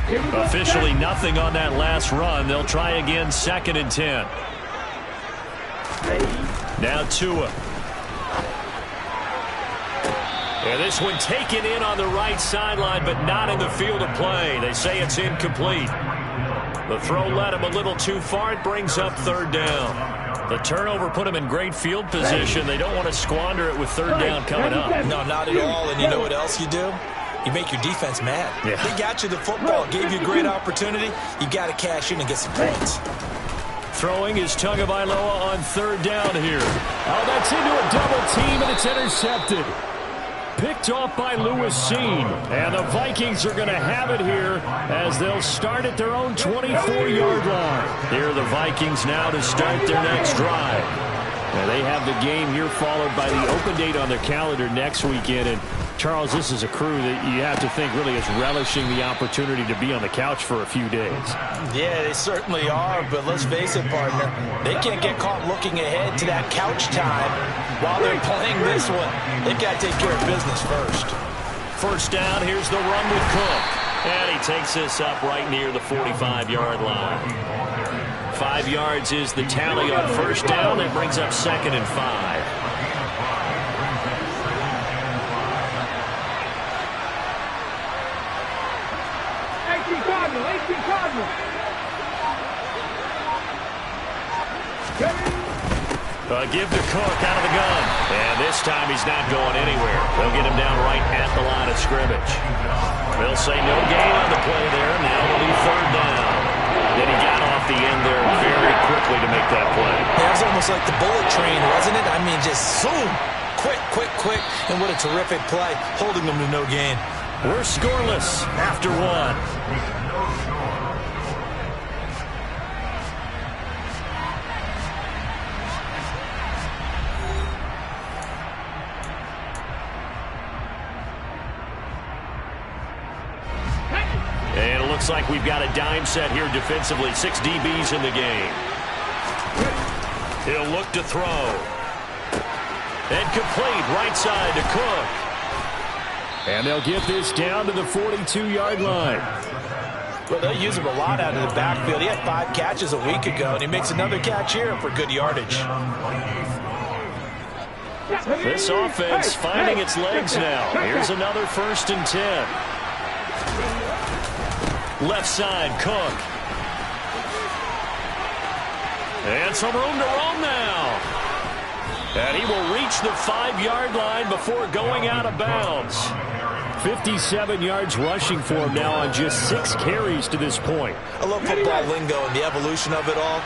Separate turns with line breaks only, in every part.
Officially nothing on that last run. They'll try again, 2nd and 10. Now Tua. And this one taken in on the right sideline, but not in the field of play. They say it's incomplete. The throw led him a little too far. It brings up 3rd down. The turnover put him in great field position. They don't want to squander it with 3rd down coming up.
No, not at all. And you know what else you do? You make your defense mad.
Yeah.
They got you the football, gave you a great opportunity. You got to cash in and get some points.
Throwing is Tagovailoa on 3rd down here. Oh, that's into a double team, and it's intercepted. Picked off by Lewis Seen. And the Vikings are going to have it here as they'll start at their own 24-yard line. Here are the Vikings now to start their next drive. Now they have the game here followed by the open date on their calendar next weekend. And Charles, this is a crew that you have to think really is relishing the opportunity to be on the couch for a few days.
Yeah, they certainly are, but let's face it, partner. They can't get caught looking ahead to that couch time while they're playing this one. They've got to take care of business first.
1st down, here's the run with Cook. And he takes this up right near the 45-yard line. 5 yards is the tally on 1st down. That brings up 2nd and 5. Give to Cook out of the gun. And this time he's not going anywhere. They'll get him down right at the line of scrimmage. They'll say no gain on the play there. Now it'll be 3rd down. Then he got off the end there very quickly to make that play.
That was almost like the bullet train, wasn't it? I mean, just zoom. Quick. And what a terrific play, holding them to no gain.
We're scoreless after 1. Looks like we've got a dime set here defensively. 6 DBs in the game. He'll look to throw. And complete right side to Cook. And they'll get this down to the 42-yard line.
Well, they'll use him a lot out of the backfield. He had 5 catches a week ago, and he makes another catch here for good yardage.
This offense finding its legs now. Here's another 1st and 10. Left side, Cook. And some room to roam now. And he will reach the 5-yard line before going out of bounds. 57 yards rushing for him now on just 6 carries to this point.
I love football lingo and the evolution of it all.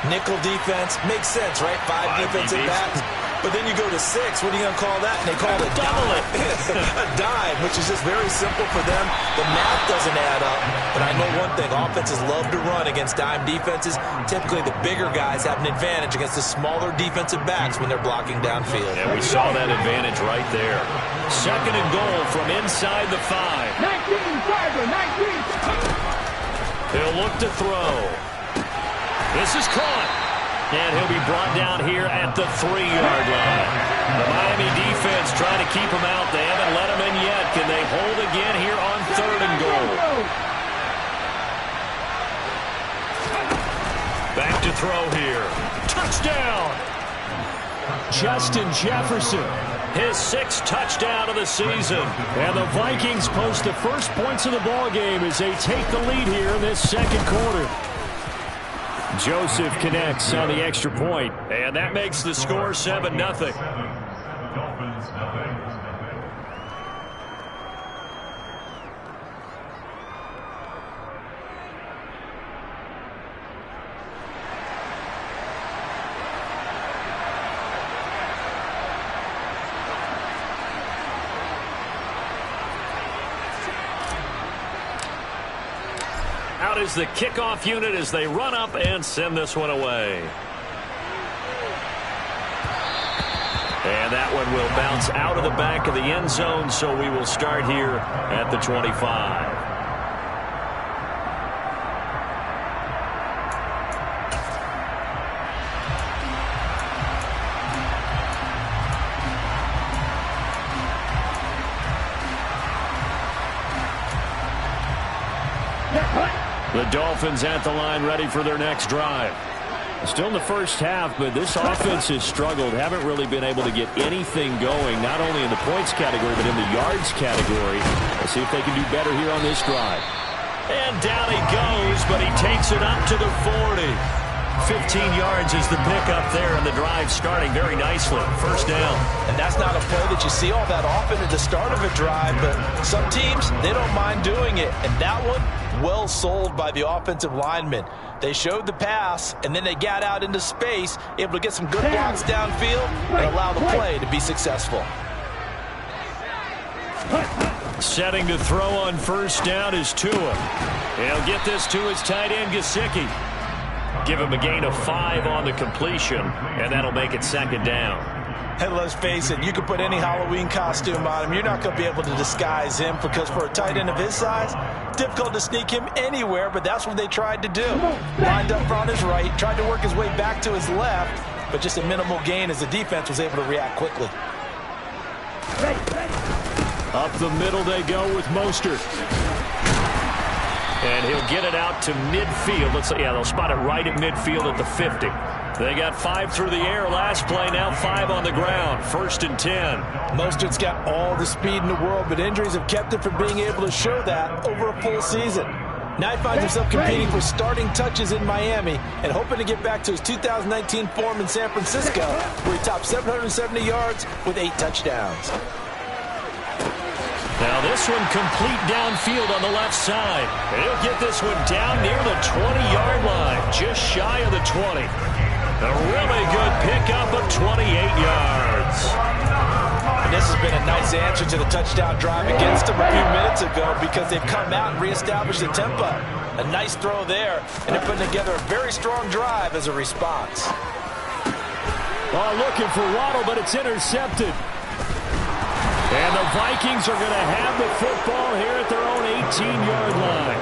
Nickel defense makes sense, right? 5 defensive backs. But then you go to 6. What are you going to call that? And they call it a dive. A dive, which is just very simple for them. The math doesn't add up. But I know one thing. Offenses love to run against dime defenses. Typically, the bigger guys have an advantage against the smaller defensive backs when they're blocking downfield.
And we saw that advantage right there. 2nd and goal from inside the 5. 19. He'll look to throw. This is caught. And he'll be brought down here at the 3-yard line. The Miami defense trying to keep him out. They haven't let him in yet. Can they hold again here on 3rd and goal? Back to throw here. Touchdown! Justin Jefferson. His 6th touchdown of the season. And the Vikings post the first points of the ball game as they take the lead here in this 2nd quarter. Joseph connects on the extra point, and that makes the score 7-0. Out is the kickoff unit as they run up and send this one away. And that one will bounce out of the back of the end zone, so we will start here at the 25. The Dolphins at the line, ready for their next drive. Still in the first half, but this offense has struggled. Haven't really been able to get anything going, not only in the points category, but in the yards category. Let's see if they can do better here on this drive. And down he goes, but he takes it up to the 40. 15 yards is the pickup there, and the drive starting very nicely. First down.
And that's not a play that you see all that often at the start of a drive, but some teams, they don't mind doing it. And that one, well sold by the offensive linemen. They showed the pass, and then they got out into space, able to get some good blocks downfield and allow the play to be successful.
Setting to throw on first down is Tua. He'll get this to his tight end, Gesicki. Give him a gain of 5 on the completion, and that'll make it second down.
And let's face it, you can put any Halloween costume on him. You're not going to be able to disguise him because for a tight end of his size, difficult to sneak him anywhere, but that's what they tried to do. Lined up on his right, tried to work his way back to his left, but just a minimal gain as the defense was able to react quickly.
Up the middle they go with Mostert. And he'll get it out to midfield. They'll spot it right at midfield at the 50. They got 5 through the air last play, now 5 on the ground. First and 10.
Mostert's got all the speed in the world, but injuries have kept him from being able to show that over a full season. Now he finds himself competing for starting touches in Miami and hoping to get back to his 2019 form in San Francisco, where he topped 770 yards with 8 touchdowns.
Now this one complete downfield on the left side. And he'll get this one down near the 20-yard line, just shy of the 20. A really good pickup of 28 yards.
And this has been a nice answer to the touchdown drive against them a few minutes ago because they've come out and reestablished the tempo. A nice throw there, and they're putting together a very strong drive as a response.
Oh, looking for Waddle, but it's intercepted. And the Vikings are going to have the football here at their own 18-yard line.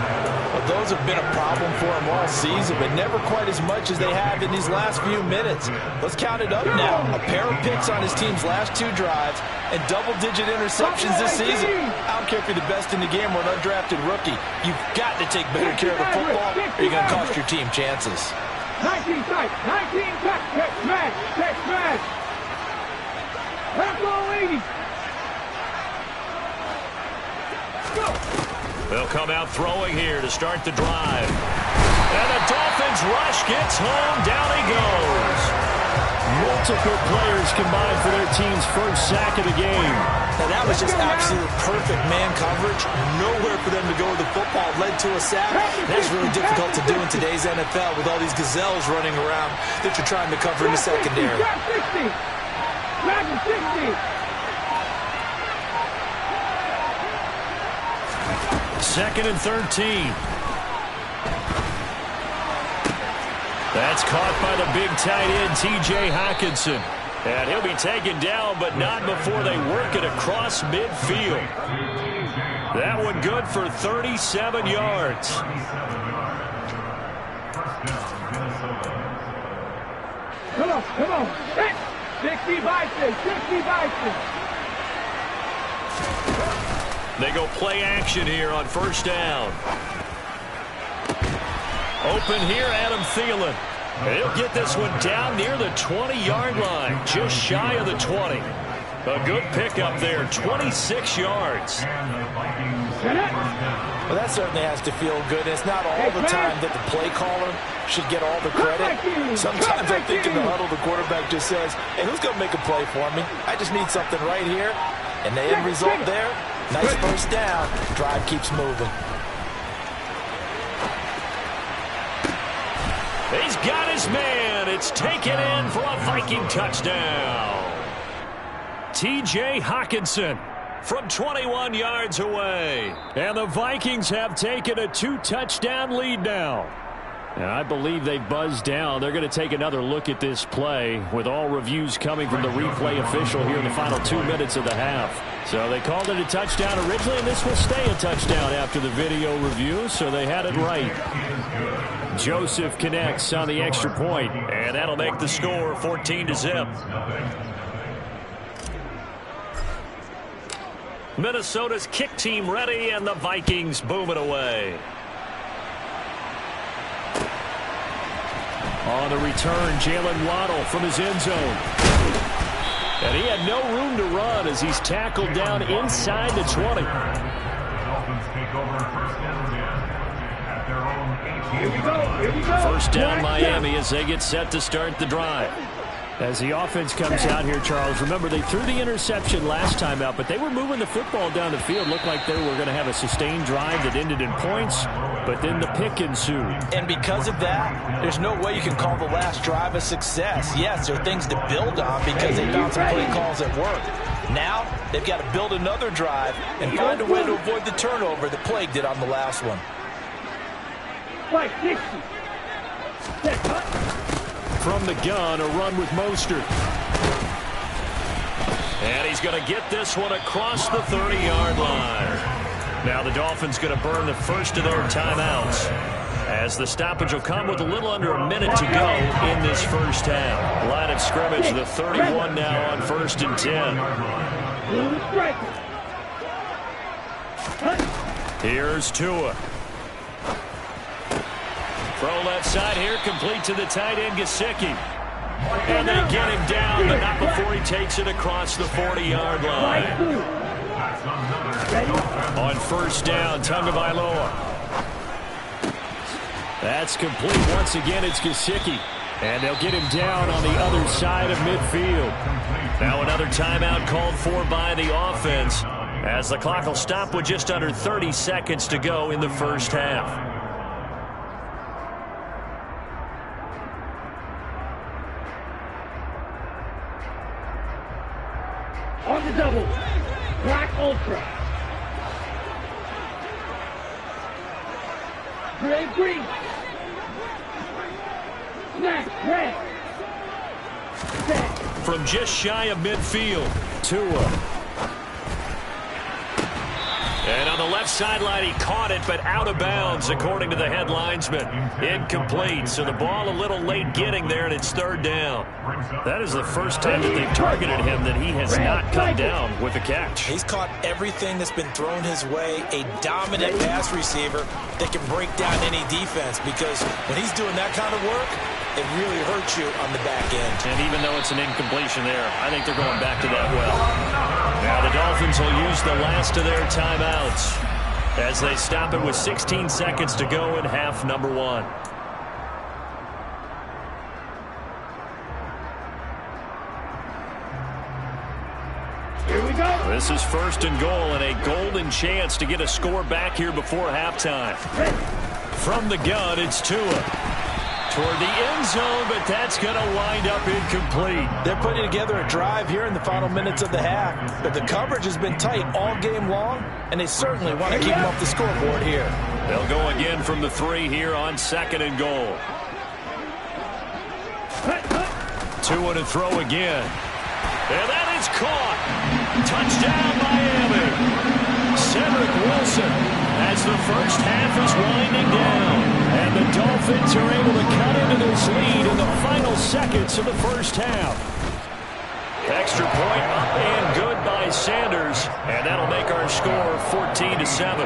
Well, those have been a problem for them all season, but never quite as much as they have in these last few minutes. Let's count it up now. A pair of picks on his team's last 2 drives and double-digit interceptions this season. I don't care if you're the best in the game or an undrafted rookie. You've got to take better care of the football or you're going to cost your team chances.
19 touch, 19 touch, catch smash, catch smash. That's all 80.
They'll come out throwing here to start the drive. And the Dolphins rush gets home. Down he goes. Multiple players combined for their team's first sack of the game.
Now that was just absolute perfect man coverage. Nowhere for them to go with the football. Led to a sack. That's really difficult to do in today's NFL with all these gazelles running around that you're trying to cover in the secondary.
60. 60.
Second and 13. That's caught by the big tight end, T.J. Hockenson. And he'll be taken down, but not before they work it across midfield. That one good for 37 yards.
Come on. 60 Vikings.
They go play action here on first down. Open here, Adam Thielen. He'll get this one down near the 20-yard line, just shy of the 20. A good pickup there, 26 yards.
Well, that certainly has to feel good. It's not all the time that the play caller should get all the credit. Sometimes I think in the huddle, the quarterback just says, hey, who's going to make a play for me? I just need something right here. And the end result there, nice first down. Drive keeps moving.
He's got his man. It's taken in for a Viking touchdown. T.J. Hockenson from 21 yards away. And the Vikings have taken a 2-touchdown lead now. And I believe they buzzed down. They're going to take another look at this play with all reviews coming from the replay official here in the final 2 minutes of the half. So they called it a touchdown originally, and this will stay a touchdown after the video review, so they had it right. Joseph connects on the extra point, and that'll make the score 14-0. Minnesota's kick team ready, and the Vikings boom it away. On the return, Jalen Waddle from his end zone. And he had no room to run as he's tackled down inside the 20. First down Miami as they get set to start the drive. As the offense comes out here, Charles, remember they threw the interception last time out, but they were moving the football down the field. Looked like they were going to have a sustained drive that ended in points, but then the pick ensued.
And because of that, there's no way you can call the last drive a success. Yes, there are things to build on because they found some play calls at work. Now, they've got to build another drive and find a way to avoid the turnover that plagued it on the last one.
From the gun, a run with Mostert. And he's going to get this one across the 30-yard line. Now the Dolphins going to burn the first of their timeouts, as the stoppage will come with a little under a minute to go in this first half. Line of scrimmage, the 31 now on 1st and 10. Here's Tua. Throw left side here, complete to the tight end, Gesicki. And they get him down, but not before he takes it across the 40-yard line. On first down, Tagovailoa. That's complete. Once again, it's Gesicki. And they'll get him down on the other side of midfield. Now another timeout called for by the offense, as the clock will stop with just under 30 seconds to go in the first half.
On the double. Black Ultra. Gray green. Snap red. Set.
From just shy of midfield, Tua. And on the left sideline, he caught it, but out of bounds, according to the head linesman. Incomplete, so the ball a little late getting there, and it's third down. That is the first time that they've targeted him that he has not come down with a catch.
He's caught everything that's been thrown his way, a dominant pass receiver that can break down any defense, because when he's doing that kind of work, it really hurts you on the back end.
And even though it's an incompletion there, I think they're going back to that well. Now the Dolphins will use the last of their timeouts as they stop it with 16 seconds to go in half number one.
Here we go.
This is first and goal, and a golden chance to get a score back here before halftime. From the gun, it's Tua. Toward the end zone, but that's going to wind up incomplete.
They're putting together a drive here in the final minutes of the half, but the coverage has been tight all game long, and they certainly want to keep them off the scoreboard here.
They'll go again from the 3 here on second and goal. Tua to throw again. And that is caught. Touchdown, Miami. Cedric Wilson as the first half is winding down. And the Dolphins are able to cut into this lead in the final seconds of the first half. Extra point up and good by Sanders. And that'll make our score 14-7.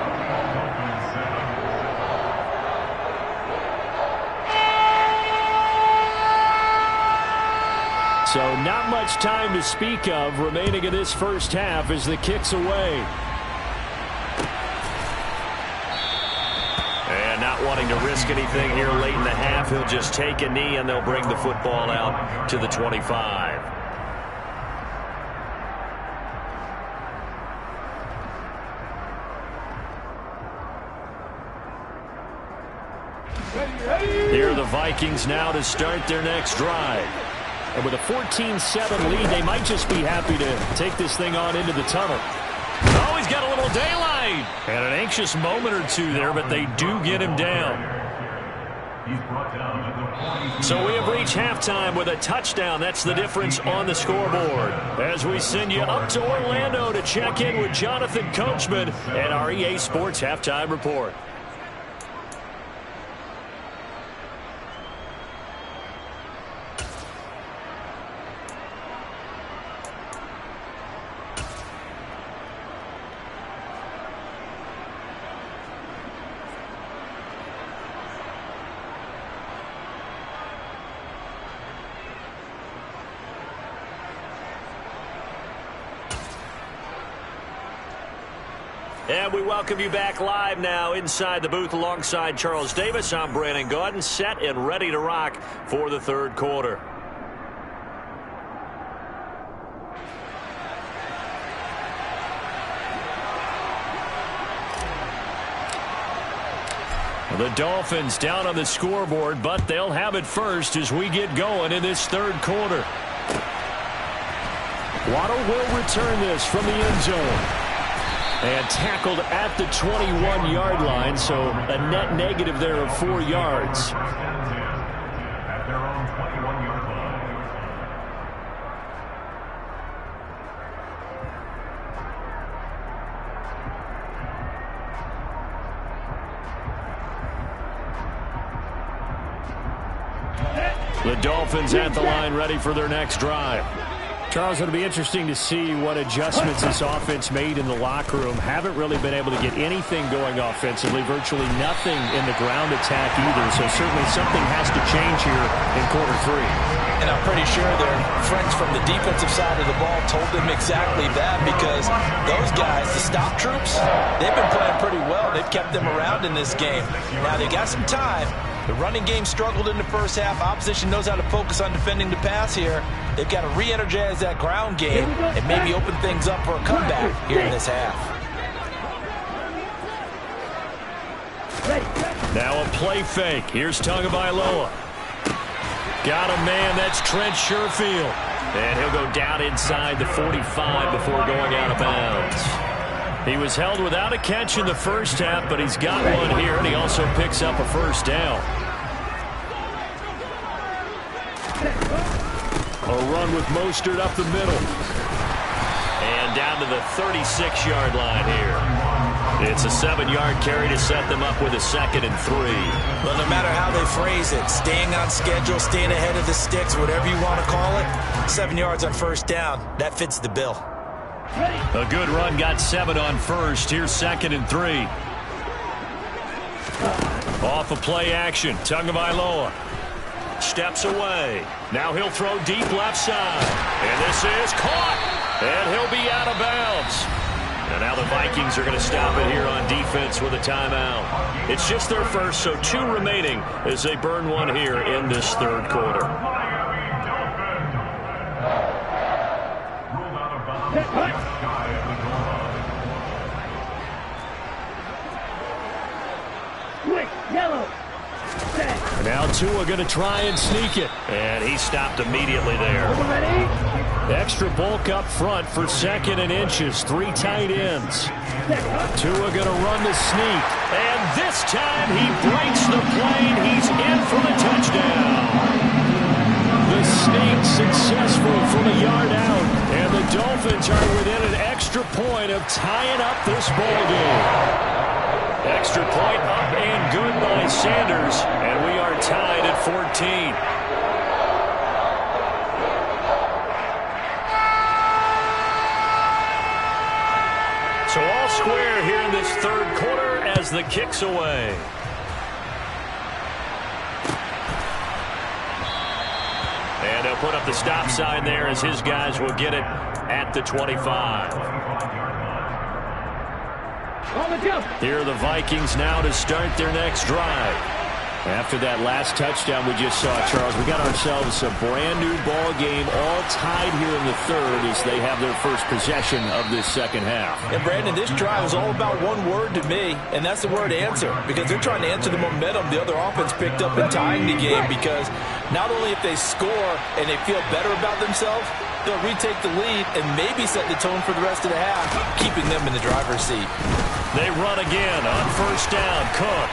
So not much time to speak of remaining in this first half as the kick's away. And not wanting to risk anything here late in the half, he'll just take a knee and they'll bring the football out to the 25. Here are the Vikings now to start their next drive. And with a 14-7 lead, they might just be happy to take this thing on into the tunnel. Oh, he's got a little daylight. And an anxious moment or two there, but they do get him down. So we have reached halftime with a touchdown. That's the difference on the scoreboard. As we send you up to Orlando to check in with Jonathan Coachman and our EA Sports Halftime Report. And we welcome you back live now inside the booth alongside Charles Davis. I'm Brandon Gaudin, set and ready to rock for the third quarter. The Dolphins down on the scoreboard, but they'll have it first as we get going in this third quarter. Waddle will return this from the end zone. And tackled at the 21-yard line, so a net negative there of 4 yards. The Dolphins at the line ready for their next drive. Charles, it'll be interesting to see what adjustments this offense made in the locker room. Haven't really been able to get anything going offensively, virtually nothing in the ground attack either, so certainly something has to change here in quarter 3.
And I'm pretty sure their friends from the defensive side of the ball told them exactly that, because those guys, the stop troops, they've been playing pretty well. They've kept them around in this game. Now they got some time. The running game struggled in the first half. Opposition knows how to focus on defending the pass here. They've got to re-energize that ground game and maybe open things up for a comeback here in this half.
Now a play fake. Here's Tagovailoa. Got a man. That's Trent Sherfield. And he'll go down inside the 45 before going out of bounds. He was held without a catch in the first half, but he's got one here, and he also picks up a first down. A run with Mostert up the middle. And down to the 36-yard line here. It's a 7-yard carry to set them up with a 2nd and 3.
Well, no matter how they phrase it, staying on schedule, staying ahead of the sticks, whatever you want to call it, 7 yards on first down, that fits the bill.
A good run, got 7 on first. Here's 2nd and 3. Off of play action, Tagovailoa steps away. Now he'll throw deep left side. And this is caught. And he'll be out of bounds. And now the Vikings are going to stop it here on defense with a timeout. It's just their first, so 2 remaining as they burn one here in this third quarter. Now Tua going to try and sneak it. And he stopped immediately there. Extra bulk up front for 2nd and inches. 3 tight ends. Tua going to run the sneak. And this time he breaks the plane. He's in for the touchdown. The sneak successful from a yard out. And the Dolphins are within an extra point of tying up this ball game. Extra point up and good by Sanders. And we are tied at 14. So all square here in this third quarter as the kick's away. And he'll put up the stop sign there as his guys will get it at the 25. Here are the Vikings now to start their next drive. After that last touchdown we just saw, Charles, we got ourselves a brand-new ball game, all tied here in the third as they have their first possession of this second half.
And, Brandon, this drive is all about one word to me, and that's the word answer, because they're trying to answer the momentum the other offense picked up in tying the game, because not only if they score and they feel better about themselves, they'll retake the lead and maybe set the tone for the rest of the half, keeping them in the driver's seat.
They run again on first down. Cook.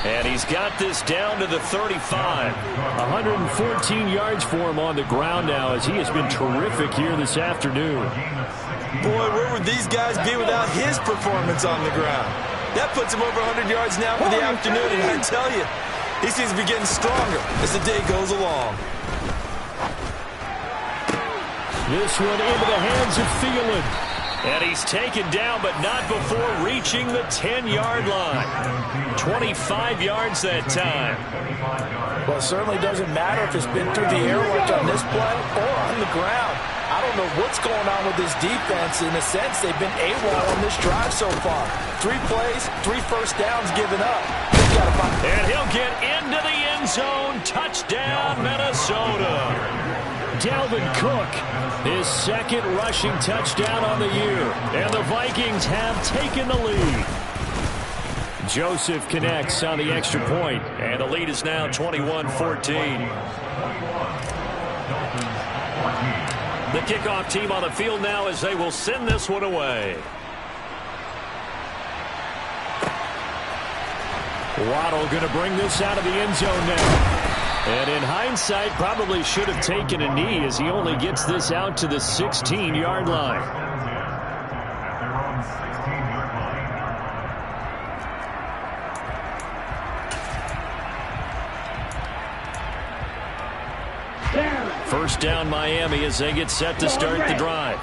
And he's got this down to the 35. 114 yards for him on the ground now as he has been terrific here this afternoon.
Boy, where would these guys be without his performance on the ground? That puts him over 100 yards now for the afternoon, and I tell you, he seems to be getting stronger as the day goes along.
This one into the hands of Thielen. And he's taken down, but not before reaching the 10-yard line. 25 yards that time.
Well, it certainly doesn't matter if it's been through the air like on this play or on the ground. I don't know what's going on with this defense. In a sense, they've been AWOL on this drive so far. 3 plays, 3 first downs given up.
And he'll get into the end zone. Touchdown, Minnesota. Dalvin Cook, his second rushing touchdown on the year. And the Vikings have taken the lead. Joseph connects on the extra point, and the lead is now 21-14. The kickoff team on the field now as they will send this one away. Waddle going to bring this out of the end zone now. And in hindsight, probably should have taken a knee as he only gets this out to the 16-yard line. First down Miami as they get set to start the drive.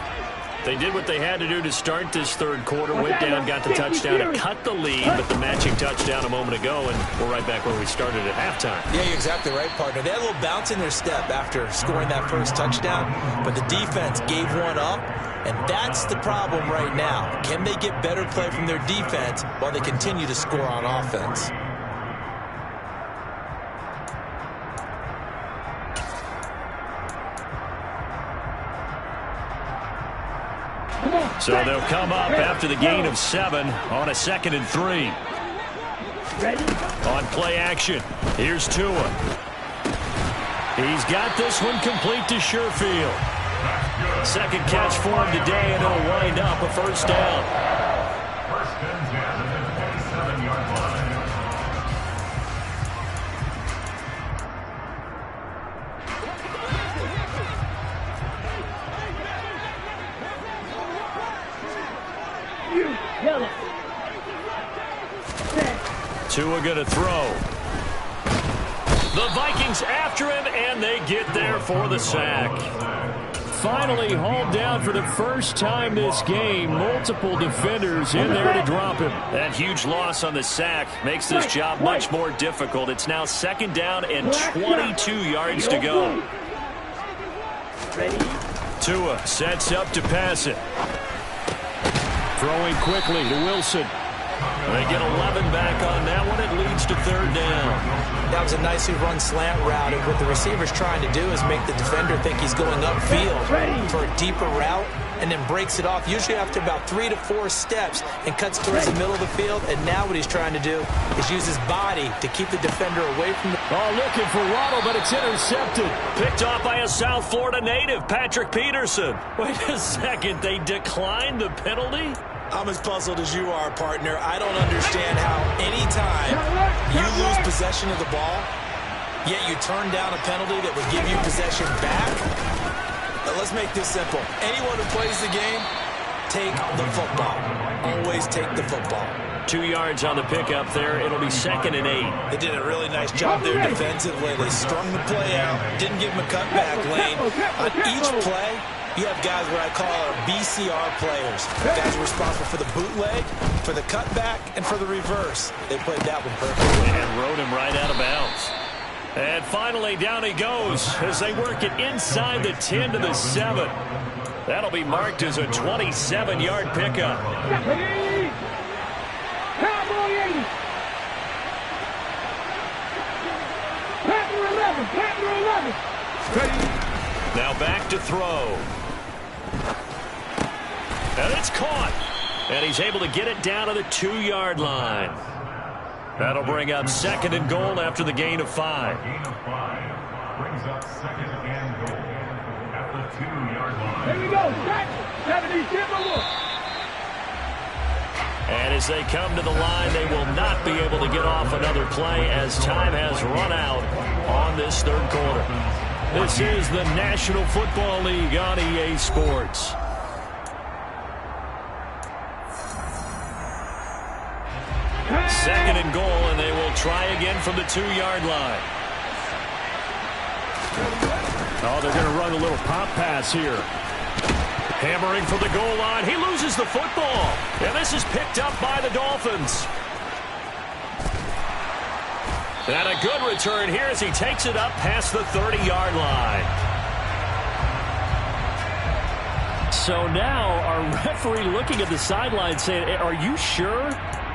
They did what they had to do to start this third quarter. Went down, got the touchdown to cut the lead, but the matching touchdown a moment ago, and we're right back where we started at halftime.
Yeah, you're exactly right, partner. They had a little bounce in their step after scoring that first touchdown, but the defense gave one up, and that's the problem right now. Can they get better play from their defense while they continue to score on offense?
So they'll come up after the gain of 7 on a 2nd and 3. On play action, here's Tua. He's got this one complete to Sherfield. Second catch for him today, and it'll wind up a first down.
First and 10 at the 27-yard line.
Tua going to throw. The Vikings after him, and they get there for the sack. Finally hauled down for the first time this game. Multiple defenders in there to drop him. That huge loss on the sack makes this job much more difficult. It's now 2nd down and 22 yards to go. Tua sets up to pass it. Throwing quickly to Wilson. They get 11 back on that one. It leads to 3rd down.
That was a nicely run slant route, and what the receiver's trying to do is make the defender think he's going upfield for a deeper route, and then breaks it off, usually after about 3 to 4 steps, and cuts towards the middle of the field. And now what he's trying to do is use his body to keep the defender away from the...
Oh, looking for Waddle, but it's intercepted. Picked off by a South Florida native, Patrick Peterson. Wait a second, they declined the penalty?
I'm as puzzled as you are, partner. I don't understand how any time you lose possession of the ball, yet you turn down a penalty that would give you possession back. Let's make this simple. Anyone who plays the game, take the football. Always take the football.
2 yards on the pickup there. It'll be 2nd and 8.
They did a really nice job there defensively. They strung the play out, didn't give him a cutback lane. On each play, you have guys what I call BCR players. Guys are responsible for the bootleg, for the cutback, and for the reverse. They played that one perfectly.
And rode him right out of bounds. And finally, down he goes as they work it inside the 10 to the 7. That'll be marked as a 27-yard pickup. Now back to throw. And it's caught. And he's able to get it down to the 2-yard line. That'll bring up 2nd and goal after the gain of 5.
Gain of 5 brings up 2nd and goal at the 2-yard line.
Here we go. 70.
And as they come to the line, they will not be able to get off another play as time has run out on this third quarter. This is the National Football League on EA Sports. Second and goal, and they will try again from the 2-yard line. Oh, they're going to run a little pop pass here. Hammering for the goal line. He loses the football. And this is picked up by the Dolphins. And a good return here as he takes it up past the 30-yard line. So now our referee looking at the sideline saying, are you sure?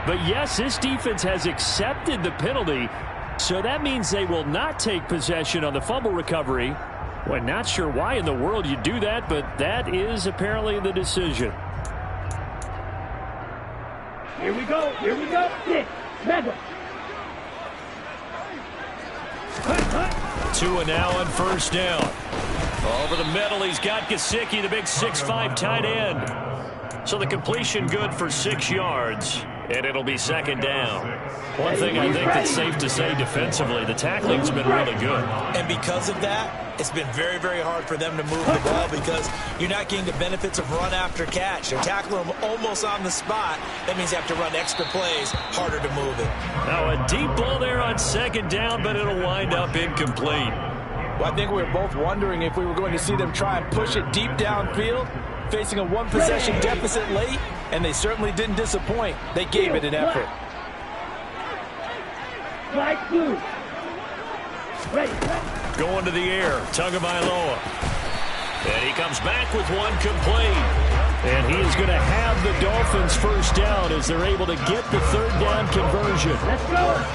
But yes, this defense has accepted the penalty. So that means they will not take possession on the fumble recovery. Well, not sure why in the world you do that, but that is apparently the decision.
Here we go. Here we go. Six. Mega.
Tua now on first down. Over the middle, he's got Gesicki, the big 6'5" tight end. So the completion good for 6 yards, and it'll be second down. One thing I think that's safe to say defensively, the tackling's been really good.
And because of that, it's been very, very hard for them to move the ball because you're not getting the benefits of run after catch. They're tackling them almost on the spot. That means you have to run extra plays, harder to move it.
Now a deep ball there on second down, but it'll wind up incomplete.
Well, I think we were both wondering if we were going to see them try and push it deep downfield, facing a one-possession deficit late, and they certainly didn't disappoint. They gave it an effort.
Flag blue. Ready.
Going to the air, Tagovailoa. And he comes back with one complete. And he is going to have the Dolphins first down as they're able to get the third down conversion.
Let's go.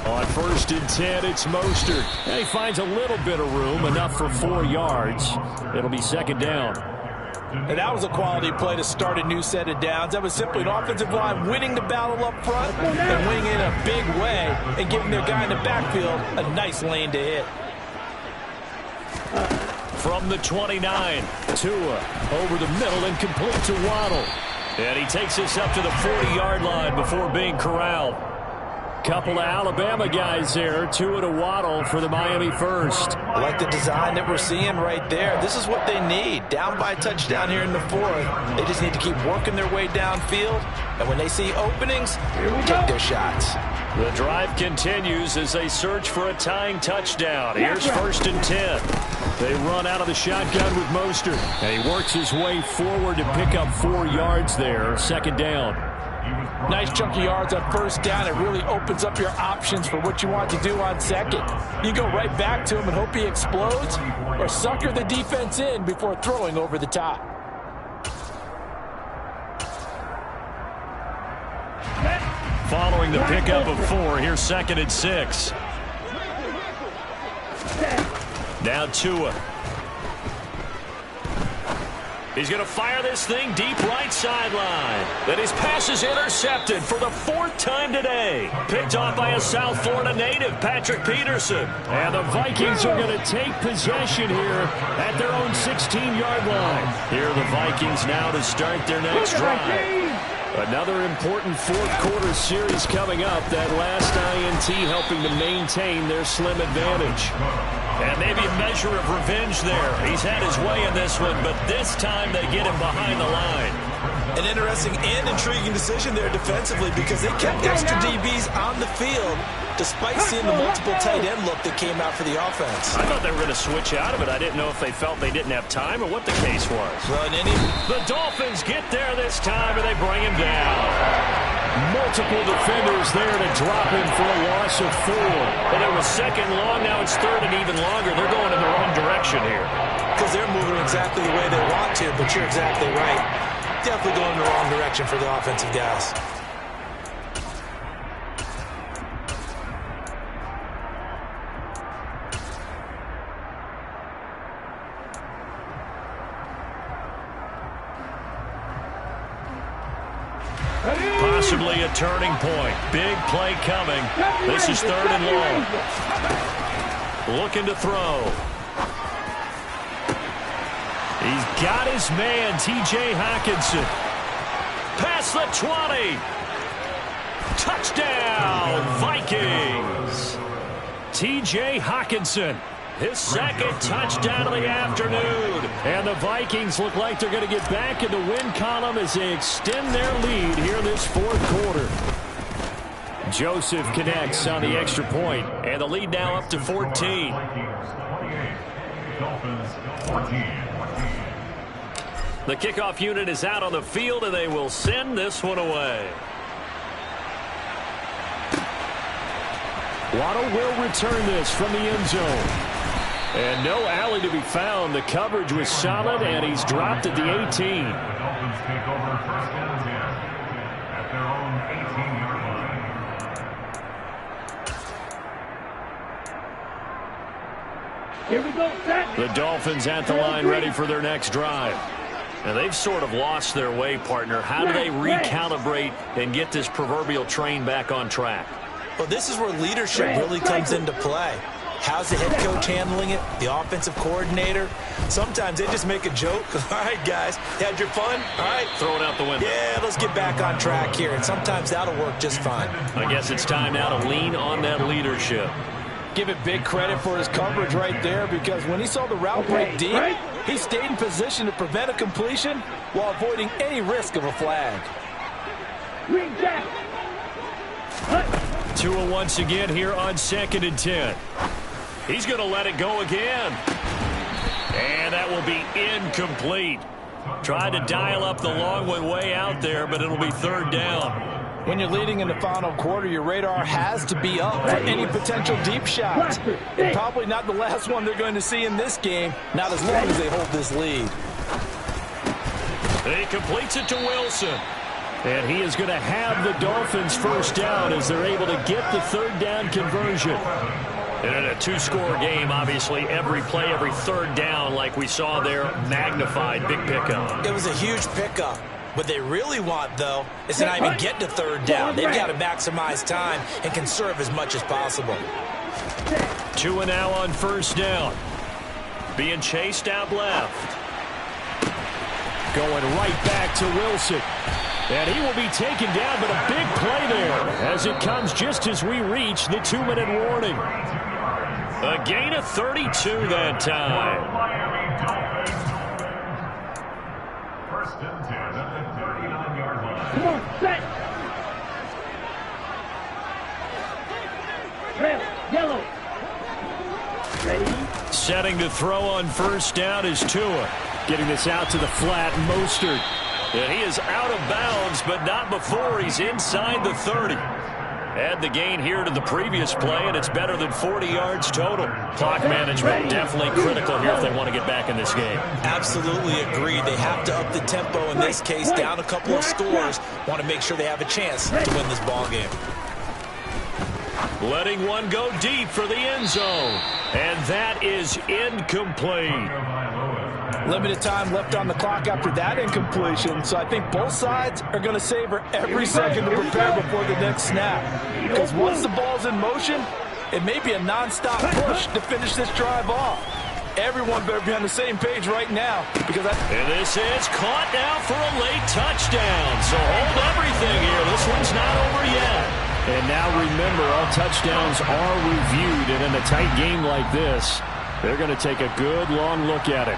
On first and 10, it's Mostert. And he finds a little bit of room, enough for 4 yards. It'll be second down.
And that was a quality play to start a new set of downs. That was simply an offensive line winning the battle up front and winning in a big way and giving their guy in the backfield a nice lane to hit.
From the 29, Tua over the middle and complete to Waddle. And he takes us up to the 40-yard line before being corralled. Couple of Alabama guys there, Tua to Waddle for the Miami first.
I like the design that we're seeing right there. This is what they need. Down by a touchdown here in the fourth. They just need to keep working their way downfield. And when they see openings, take their shots.
The drive continues as they search for a tying touchdown. Here's first and 10. They run out of the shotgun with Mostert. And he works his way forward to pick up 4 yards there. Second down.
Nice chunky yards on first down. It really opens up your options for what you want to do on second. You go right back to him and hope he explodes, or sucker the defense in before throwing over the top.
Following the pickup of 4, here's second and 6. Now Tua. He's going to fire this thing deep right sideline. Then his pass is intercepted for the 4th time today. Picked off by a South Florida native, Patrick Peterson. And the Vikings are going to take possession here at their own 16-yard line. Here are the Vikings now to start their next drive. Another important fourth-quarter series coming up. That last INT helping to maintain their slim advantage. And maybe a measure of revenge there. He's had his way in this one, but this time they get him behind the line.
An interesting and intriguing decision there defensively because they kept extra DBs on the field despite seeing the multiple tight end look that came out for the offense.
I thought they were going to switch out of it. I didn't know if they felt they didn't have time or what the case was.
Well,
the Dolphins get there this time, and they bring him down. Multiple defenders there to drop him for a loss of 4. And it was second long. Now it's third and even longer. They're going in the wrong direction here.
Because they're moving exactly the way they want to, but you're exactly right. Definitely going in the wrong direction for the offensive guys.
Possibly a turning point. Big play coming. This is third and long. Looking to throw. He's got his man, T.J. Hockenson. Past the 20. Touchdown, Vikings. T.J. Hockenson. His second touchdown of the afternoon. And the Vikings look like they're going to get back in the win column as they extend their lead here in this fourth quarter. Joseph connects on the extra point, and the lead now up to 14. The kickoff unit is out on the field, and they will send this one away. Waddle will return this from the end zone. And no alley to be found. The coverage was solid, and he's dropped at the 18.
The Dolphins take over first and 10 at their own 18-yard line.
Here we go, set.
The Dolphins at the line ready for their next drive. And they've sort of lost their way, partner. How do they recalibrate and get this proverbial train back on track?
Well, this is where leadership really comes into play. How's the head coach handling it? The offensive coordinator? Sometimes they just make a joke. All right, guys, had your fun? All right.
Throw it out the window.
Yeah, let's get back on track here. And sometimes that'll work just fine.
I guess it's time now to lean on that leadership.
Give it big credit for his coverage right there, because when he saw the route break deep, he stayed in position to prevent a completion while avoiding any risk of a flag.
Green jack.
Tua once again here on 2nd and 10. He's going to let it go again. And that will be incomplete. Tried to dial up the long one way out there, but it'll be 3rd down.
When you're leading in the final quarter, your radar has to be up for any potential deep shots. And probably not the last one they're going to see in this game, not as long as they hold this lead.
He completes it to Wilson. And he is going to have the Dolphins first down as they're able to get the 3rd down conversion. And in a 2-score game, obviously, every play, every 3rd down, like we saw there, magnified, big pickup.
It was a huge pickup. What they really want, though, is to not even get to 3rd down. They've got to maximize time and conserve as much as possible.
Tua now on 1st down. Being chased out left. Going right back to Wilson. And he will be taken down, but a big play there as it comes just as we reach the 2-minute warning. A gain of 32 that time.
First and 10 at the 39-yard line.
Come on, set. Red, yellow. Ready?
Setting to throw on 1st down is Tua. Getting this out to the flat, Mostert. And he is out of bounds, but not before he's inside the 30. Add the gain here to the previous play, and it's better than 40 yards total. Clock management definitely critical here if they want to get back in this game.
Absolutely agreed. They have to up the tempo in this case, down a couple of scores. Want to make sure they have a chance to win this ball game.
Letting one go deep for the end zone. And that is incomplete.
Limited time left on the clock after that incompletion, so I think both sides are going to savor every second to prepare before the next snap. Because once the ball's in motion, it may be a non-stop push to finish this drive off. Everyone better be on the same page right now.
And this is caught now for a late touchdown. So hold everything here. This one's not over yet. And now remember, all touchdowns are reviewed. And in a tight game like this, they're going to take a good long look at it.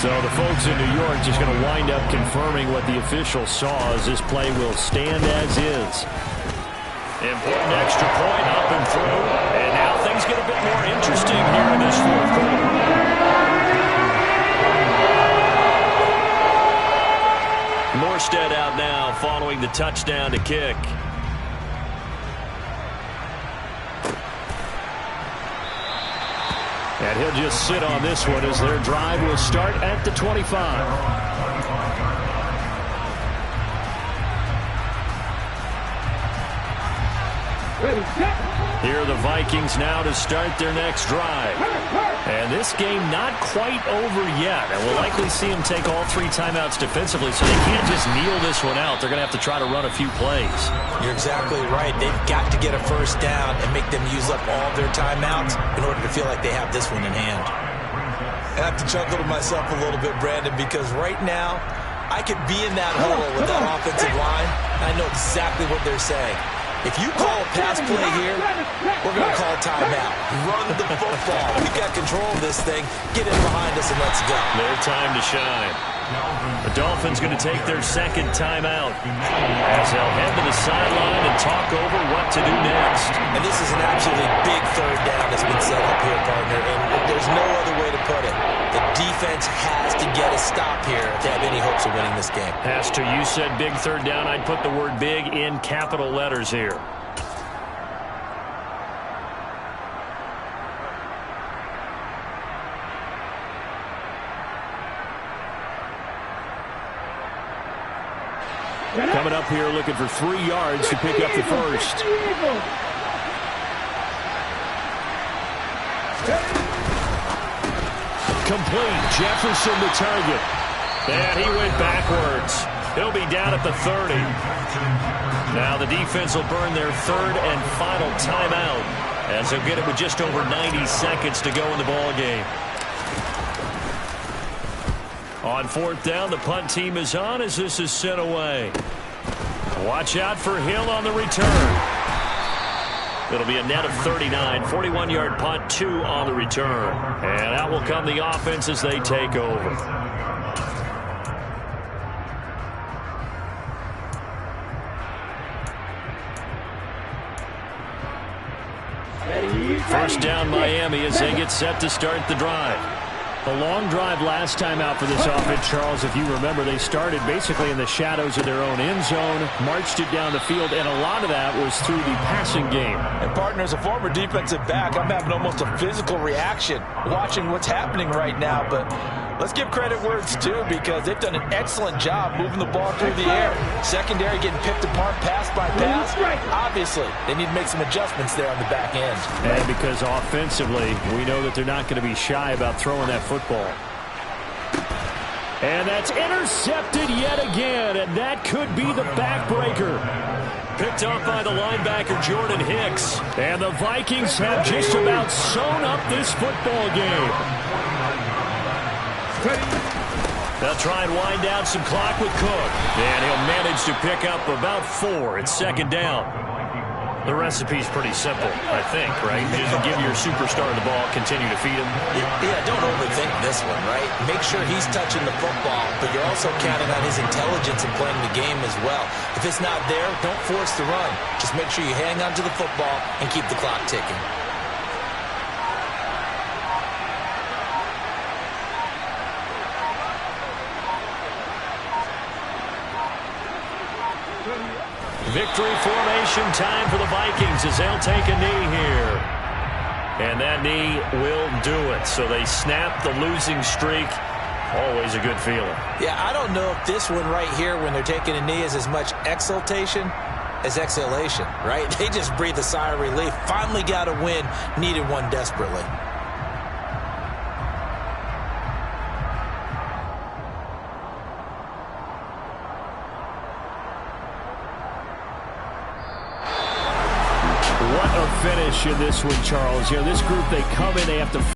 So the folks in New York just going to wind up confirming what the officials saw as this play will stand as is. Important extra point up and through. And now things get a bit more interesting here in this 4th quarter. Morstead out now following the touchdown to kick. And he'll just sit on this one as their drive will start at the 25. Here are the Vikings now to start their next drive. And this game not quite over yet. And we'll likely see them take all 3 timeouts defensively, so they can't just kneel this one out. They're going to have to try to run a few plays.
You're exactly right. They've got to get a first down and make them use up all their timeouts in order to feel like they have this one in hand. I have to chuckle to myself a little bit, Brandon, because right now I could be in that huddle with that offensive line. I know exactly what they're saying. If you call a pass play here, we're going to call timeout. Run the football. We've got control of this thing. Get in behind us and let's go.
Their time to shine. The Dolphins going to take their 2nd timeout as they'll head to the sideline and talk over what to do next.
And this is an absolutely big 3rd down that's been set up here, partner. And There's no other way to put it. The defense has to get a stop here to have any hopes of winning this game.
Has to. You said big third down. I'd put the word big in capital letters here. Coming up here looking for 3 yards to pick up the first. Complete. Jefferson the target. And he went backwards. He'll be down at the 30. Now the defense will burn their third and final timeout as they'll get it with just over 90 seconds to go in the ball game. On fourth down, the punt team is on as this is sent away. Watch out for Hill on the return. It'll be a net of 39, 41-yard punt, 2 on the return. And out will come the offense as they take over. First down Miami as they get set to start the drive. A long drive last time out for this offense, Charles. If you remember, they started basically in the shadows of their own end zone, marched it down the field, and a lot of that was through the passing game.
And, partner, as a former defensive back, I'm having almost a physical reaction watching what's happening right now. But let's give credit where it's due because they've done an excellent job moving the ball through the air. Secondary getting picked apart pass by pass. Obviously, they need to make some adjustments there on the back end.
And because offensively, we know that they're not going to be shy about throwing that football. And that's intercepted yet again, and that could be the backbreaker. Picked up by the linebacker, Jordan Hicks. And the Vikings have just about sewn up this football game. They'll try and wind down some clock with Cook. And he'll manage to pick up about 4 at second down. The recipe's pretty simple, I think, right? Just give your superstar the ball, continue to feed him.
Yeah, don't overthink this one, right? Make sure he's touching the football, but you're also counting on his intelligence in playing the game as well. If it's not there, don't force the run. Just make sure you hang on to the football and keep the clock ticking.
Victory formation time for the Vikings as they'll take a knee here. And that knee will do it. So they snap the losing streak. Always a good feeling.
Yeah, I don't know if this one right here when they're taking a knee is as much exultation as exhalation, right? They just breathe a sigh of relief. Finally got a win. Needed one desperately.
What a finish in this one, Charles. You know, this group, they come in, they have to